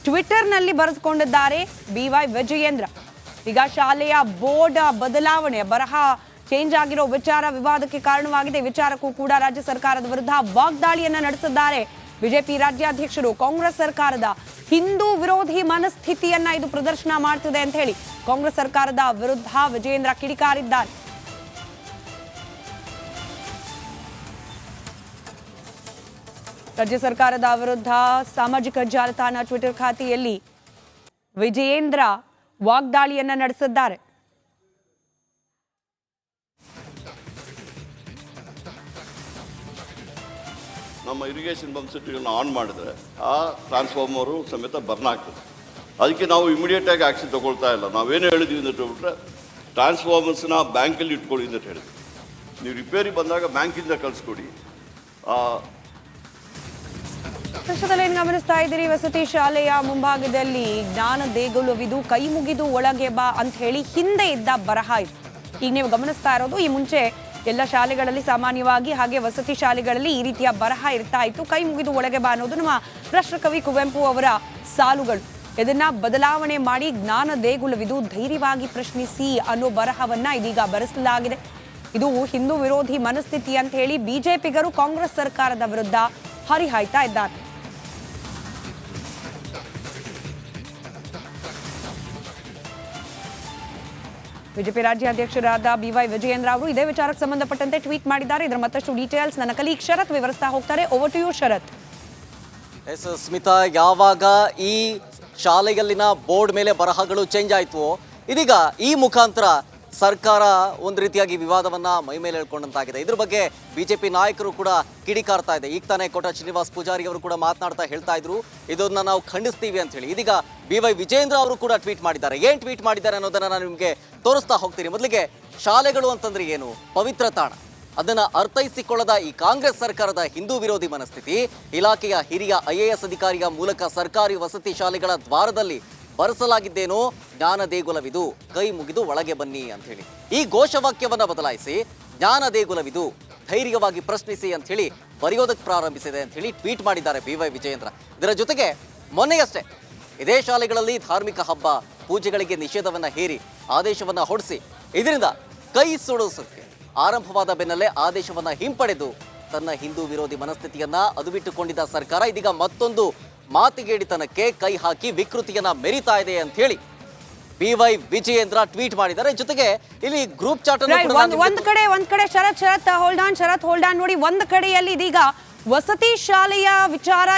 ಟ್ವಿಟರ್ನಲ್ಲಿ ಬರೆದುಕೊಂಡಿದ್ದಾರೆ BY ವಿಜಯೇಂದ್ರ. ಈಗ ಶಾಲೆಯ ಬೋರ್ಡ್ ಬದಲಾವಣೆ ಬರಹ ಚೇಂಜ್ ಆಗಿರೋ ವಿಚಾರ ವಿವಾದಕ್ಕೆ ಕಾರಣವಾಗಿದೆ. ವಿಚಾರಕ್ಕೂ ಕೂಡ ರಾಜ್ಯ ಸರ್ಕಾರದ ವಿರುದ್ಧ ವಾಗ್ದಾಳಿಯನ್ನ ನಡೆಸಿದ್ದಾರೆ ಬಿಜೆಪಿ ರಾಜ್ಯಾಧ್ಯಕ್ಷರು. ಕಾಂಗ್ರೆಸ್ ಸರ್ಕಾರದ ಹಿಂದೂ ವಿರೋಧಿ ಮನಸ್ಥಿತಿಯನ್ನ ಇದು ಪ್ರದರ್ಶನ ಮಾಡ್ತಿದೆ ಅಂತ ಹೇಳಿ ಕಾಂಗ್ರೆಸ್ ಸರ್ಕಾರದ ವಿರುದ್ಧ ವಿಜಯೇಂದ್ರ ಕಿಡಿಕಾರಿದ್ದಾರೆ. ರಾಜ್ಯ ಸರ್ಕಾರದ ವಿರುದ್ಧ ಸಾಮಾಜಿಕ ಜಾಲತಾಣ ಟ್ವಿಟರ್ ಖಾತೆಯಲ್ಲಿ ವಿಜಯೇಂದ್ರ ವಾಗ್ದಾಳಿಯನ್ನ ನಡೆಸಿದ್ದಾರೆ. ನಮ್ಮ ಇರಿಗೇಷನ್ ಪಂಪ್ ಸೆಟ್ಗಳನ್ನ ಆನ್ ಮಾಡಿದ್ರೆ ಆ ಟ್ರಾನ್ಸ್ಫಾರ್ಮರು ಸಮೇತ ಬರ್ನ್ ಆಗ್ತದೆ. ಅದಕ್ಕೆ ನಾವು ಇಮಿಡಿಯೇಟಾಗಿ ಆ್ಯಕ್ಷನ್ ತೊಗೊಳ್ತಾ ಇಲ್ಲ. ನಾವೇನು ಹೇಳಿದ್ವಿ ಅಂತ ಹೇಳ್ಬಿಟ್ರೆ ಟ್ರಾನ್ಸ್ಫಾರ್ಮರ್ಸ್ನ ಬ್ಯಾಂಕಲ್ಲಿ ಇಟ್ಕೊಳ್ಳಿ ಅಂತ ಹೇಳಿದ್ವಿ. ನೀವು ರಿಪೇರಿ ಬಂದಾಗ ಬ್ಯಾಂಕಿಂದ ಕಳಿಸ್ಕೊಡಿ. ದೃಶ್ಯದಲ್ಲಿ ಗಮನಿಸ್ತಾ ಇದ್ದೀರಿ, ವಸತಿ ಶಾಲೆಯ ಮುಂಭಾಗದಲ್ಲಿ ಜ್ಞಾನ ದೇಗುಲವಿದು, ಕೈ ಮುಗಿದು ಒಳಗೆ ಬಾ ಅಂತ ಹೇಳಿ ಹಿಂದೆ ಇದ್ದ ಬರಹ ಇದು. ಈಗ ನೀವು ಗಮನಿಸ್ತಾ ಇರೋದು, ಈ ಮುಂಚೆ ಎಲ್ಲ ಶಾಲೆಗಳಲ್ಲಿ ಸಾಮಾನ್ಯವಾಗಿ ಹಾಗೆ ವಸತಿ ಶಾಲೆಗಳಲ್ಲಿ ಈ ರೀತಿಯ ಬರಹ ಇರ್ತಾ ಇತ್ತು. ಕೈ ಮುಗಿದು ಒಳಗೆ ಬಾ ಅನ್ನೋದು ನಮ್ಮ ರಾಷ್ಟ್ರಕವಿ ಕುವೆಂಪು ಅವರ ಸಾಲುಗಳು. ಇದನ್ನ ಬದಲಾವಣೆ ಮಾಡಿ ಜ್ಞಾನ ದೇಗುಲವಿದು, ಧೈರ್ಯವಾಗಿ ಪ್ರಶ್ನಿಸಿ ಅನ್ನೋ ಬರಹವನ್ನ ಇದೀಗ ಬರೆಸಲಾಗಿದೆ. ಇದು ಹಿಂದೂ ವಿರೋಧಿ ಮನಸ್ಥಿತಿ ಅಂತ ಹೇಳಿ ಬಿಜೆಪಿಗರು ಕಾಂಗ್ರೆಸ್ ಸರ್ಕಾರದ ವಿರುದ್ಧ ಹರಿಹಾಯ್ತಾ ಇದ್ದಾರೆ. ಬಿಜೆಪಿ ರಾಜ್ಯಾಧ್ಯಕ್ಷರಾದ BY ವಿಜಯೇಂದ್ರ ಅವರು ಇದೇ ವಿಚಾರಕ್ಕೆ ಸಂಬಂಧಪಟ್ಟಂತೆ ಟ್ವೀಟ್ ಮಾಡಿದ್ದಾರೆ. ಇದರ ಮತ್ತಷ್ಟು ಡೀಟೇಲ್ಸ್ ನನ್ನ ಕಲೀಗ್ ಶರತ್ ವಿವರಿಸ್ತಾ ಹೋಗ್ತಾರೆ. ಓವರ್ ಟು ಯು ಶರತ್. ಸ್ಮಿತಾ, ಯಾವಾಗ ಈ ಶಾಲೆಯಲ್ಲಿನ ಬೋರ್ಡ್ ಮೇಲೆ ಬರಹಗಳು ಚೇಂಜ್ ಆಯ್ತು, ಇದೀಗ ಈ ಮುಖಾಂತರ ಸರ್ಕಾರ ಒಂದು ರೀತಿಯಾಗಿ ವಿವಾದವನ್ನ ಮೈ ಮೇಲೆ ಹೇಳ್ಕೊಂಡಂತಾಗಿದೆ. ಇದ್ರ ಬಗ್ಗೆ ಬಿಜೆಪಿ ನಾಯಕರು ಕೂಡ ಕಿಡಿಕಾರ್ತಾ ಇದೆ. ಈಗ ತಾನೇ ಕೋಟ ಶ್ರೀನಿವಾಸ್ ಪೂಜಾರಿ ಅವರು ಕೂಡ ಮಾತನಾಡ್ತಾ ಹೇಳ್ತಾ ಇದ್ರು, ಇದನ್ನ ನಾವು ಖಂಡಿಸ್ತೀವಿ ಅಂತ ಹೇಳಿ. ಇದೀಗ BY ವಿಜಯೇಂದ್ರ ಅವರು ಕೂಡ ಟ್ವೀಟ್ ಮಾಡಿದ್ದಾರೆ. ಏನ್ ಟ್ವೀಟ್ ಮಾಡಿದ್ದಾರೆ ಅನ್ನೋದನ್ನ ನಾನು ನಿಮಗೆ ತೋರಿಸ್ತಾ ಹೋಗ್ತೀನಿ. ಮೊದಲಿಗೆ, ಶಾಲೆಗಳು ಅಂತಂದ್ರೆ ಏನು? ಪವಿತ್ರ ತಾಣ. ಅದನ್ನ ಅರ್ಥೈಸಿಕೊಳ್ಳದ ಈ ಕಾಂಗ್ರೆಸ್ ಸರ್ಕಾರದ ಹಿಂದೂ ವಿರೋಧಿ ಮನಸ್ಥಿತಿ, ಇಲಾಖೆಯ ಹಿರಿಯ IAS ಅಧಿಕಾರಿಯ ಮೂಲಕ ಸರ್ಕಾರಿ ವಸತಿ ಶಾಲೆಗಳ ದ್ವಾರದಲ್ಲಿ ಬರೆಸಲಾಗಿದ್ದೇನೋ ಜ್ಞಾನ ದೇಗುಲವಿದು, ಕೈ ಮುಗಿದು ಒಳಗೆ ಬನ್ನಿ ಅಂತ ಹೇಳಿ. ಈ ಘೋಷವಾಕ್ಯವನ್ನ ಬದಲಾಯಿಸಿ ಜ್ಞಾನ ದೇಗುಲವಿದು, ಧೈರ್ಯವಾಗಿ ಪ್ರಶ್ನಿಸಿ ಅಂತ ಹೇಳಿ ಬರೆಯೋದಕ್ಕೆ ಪ್ರಾರಂಭಿಸಿದೆ ಅಂತ ಹೇಳಿ ಟ್ವೀಟ್ ಮಾಡಿದ್ದಾರೆ BY ವಿಜಯೇಂದ್ರ. ಇದರ ಜೊತೆಗೆ ಮೊನ್ನೆಯಷ್ಟೇ ಇದೇ ಶಾಲೆಗಳಲ್ಲಿ ಧಾರ್ಮಿಕ ಹಬ್ಬ ಪೂಜೆಗಳಿಗೆ ನಿಷೇಧವನ್ನ ಹೇರಿ ಆದೇಶವನ್ನ ಹೊರಡಿಸಿ ಇದರಿಂದ ಕೈ ಸುಡೋಸಕ್ಕೆ ಆರಂಭವಾದ ಬೆನ್ನಲ್ಲೇ ಆದೇಶವನ್ನ ಹಿಂಪಡೆದು ತನ್ನ ಹಿಂದೂ ವಿರೋಧಿ ಮನಸ್ಥಿತಿಯನ್ನ ಅದುಬಿಟ್ಟುಕೊಂಡಿದ್ದ ಸರ್ಕಾರ ಇದೀಗ ಮತ್ತೊಂದು ಮಾತಿಗೇಡಿತನಕ್ಕೆ ಕೈ ಹಾಕಿ ವಿಕೃತಿಯನ್ನ ಮೆರಿತಾ ಇದೆ ಅಂತ ಹೇಳಿ BY ವಿಜಯೇಂದ್ರ ಟ್ವೀಟ್ ಮಾಡಿದ್ದಾರೆ. ಜೊತೆಗೆ ಇಲ್ಲಿ ಗ್ರೂಪ್ ಚಾಟ್ ಒಂದ್ ಕಡೆ ಶರತ್ ಹೋಲ್ಡ್ ಆನ್ ನೋಡಿ, ಒಂದ್ ಕಡೆಯಲ್ಲಿ ಇದೀಗ ವಸತಿ ಶಾಲೆಯ ವಿಚಾರ